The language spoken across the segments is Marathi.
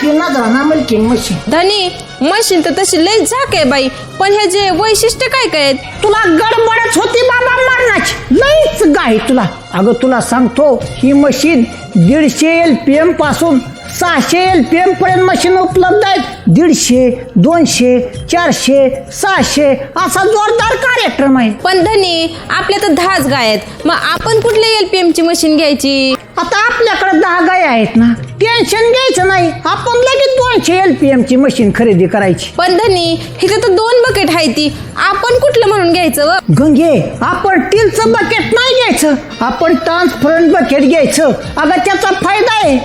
ती नजराना मिल्किंग मशीन. धनी मशीन तर तशी लई झाक आहे बाई, पण हे जे वैशिष्ट्य काय काय आहेत? तुला गडबडच होती बाबा मरणाची, लईच गाय तुला. अगं तुला सांगतो, ही मशीन 150 LPM पासून 600 LPM पर्यंत मशीन उपलब्ध आहेत. 150, 200, 400, 600 असा जोरदार कार्यक्रम आहे. पण धनी आपल्या तर 10च गाय आहेत, मग आपण कुठल्या LPM ची मशीन घ्यायची? आता आपल्याकडे 10 गाय आहेत ना, टेन्शन घ्यायचं नाही. आपण लगेच 200 LPM ची मशीन खरेदी करायची. पण धनी इथे तर 2 बकेट आहे, ती आपण कुठलं म्हणून घ्यायचं व? गंगे, आपण स्टीलचं बकेट नाही घ्यायचं, आपण ट्रान्सपरंट बकेट घ्यायचं. अगं त्याचा फायदा आहे.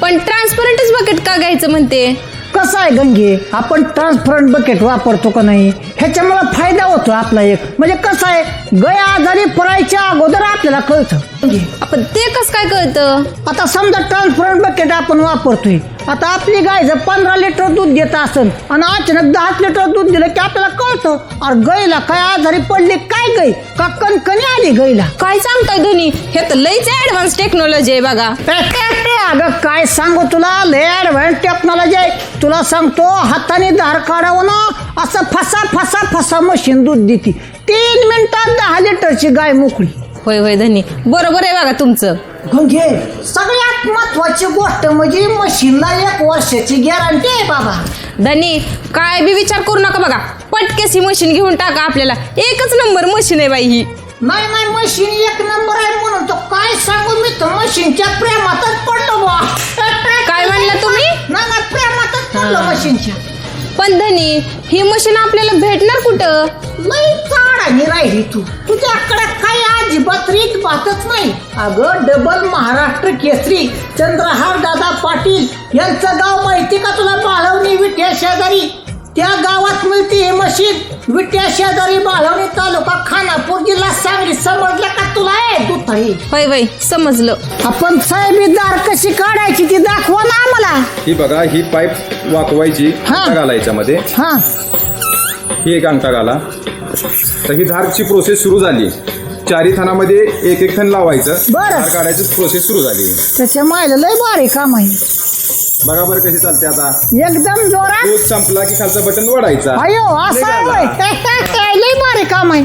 पण ट्रान्सपरंटच बकेट का घ्यायचं म्हणते? कसं आहे गंगे, आपण ट्रान्सपरंट बकेट वापरतो का नाही, ह्याच्यामुळे फायदा होतो आपला एक. म्हणजे कसं आहे, गाय आजारी पडायच्या अगोदर आपल्याला कळतं. आपण ते कसं काय कळतं? आता समजा ट्रान्सपरंट बकेट आपण वापरतोय, आता आपली गाय जर 15 लिटर दूध देत असेल आणि अचानक 10 लिटर दूध दिलं की आपल्याला कळतं, अरे गायला काय आजारी पडली, काय गाय का कणकणी आली गायला. काय सांगताय धनी, हे तर लईच ऍडव्हान्स टेक्नॉलॉजी आहे बघा. अगं काय सांगू तुला, लय ऍडव्हान्स टेक्नॉलॉजी आहे. तुला सांगतो, हाताने धार काढावं ना, असं फसा फसा फसा मशीन दूध देते. 3 मिनिटात 10 लिटरची गाय मोकळी. होय होय धनी, बरोबर आहे बघा तुमचं. घे, सगळ्यात महत्वाची गोष्ट म्हणजे मशीनला 1 वर्षाची गॅरंटी आहे बाबा. धनी काय बी विचार करू नका बघा, पटकेस ही मशीन घेऊन टाका. आपल्याला एकच नंबर मशीन आहे बाई ही. नाही नाही, मशीन 1 नंबर आहे म्हणून तो काय सांगू, मी तर मशीनच्या प्रेमातच पडलो बा. काय म्हणलं तुम्ही? नाही प्रेमातच पडलो मशीनच्या. पण धनी ही मशीन आपल्याला भेटणार कुठं? लई चाडानी राहिली तू, तुझ्याकडे काही अजिबात रीत बातच नाही. अगं डबल महाराष्ट्र केसरी चंद्रहार दादा पाटील यांचं गाव माहिती का तुला? बाळवणी विट्या शेजारी. त्या गावात मिळते ही मशीन. विट्या शेजारी, बाळवणी तालुका, खानापूर जिल्हा सांगली. समजलं का तुला? दुधाई. होय होय समजलं. आपण साहेबीदार कशी काढायची ती दाखवा ना आम्हाला. ही बघा, ही पाईप वाकवायची, अंगठा घाला याच्यामध्ये. हा, ही एक अंगठा घाला. तर ही धारची प्रोसेस सुरू झाली. 4 थानामध्ये एक थन लावायचं, बरं. धार काढायची प्रोसेस सुरू झाली. त्याच्या मायला लय भारी काम आहे. बघा बरं कशी चालते आता. एकदम जोरात. दूध संपला की खालचं बटन ओढायचा. अयो असं आहे होय. लय भारी काम आहे.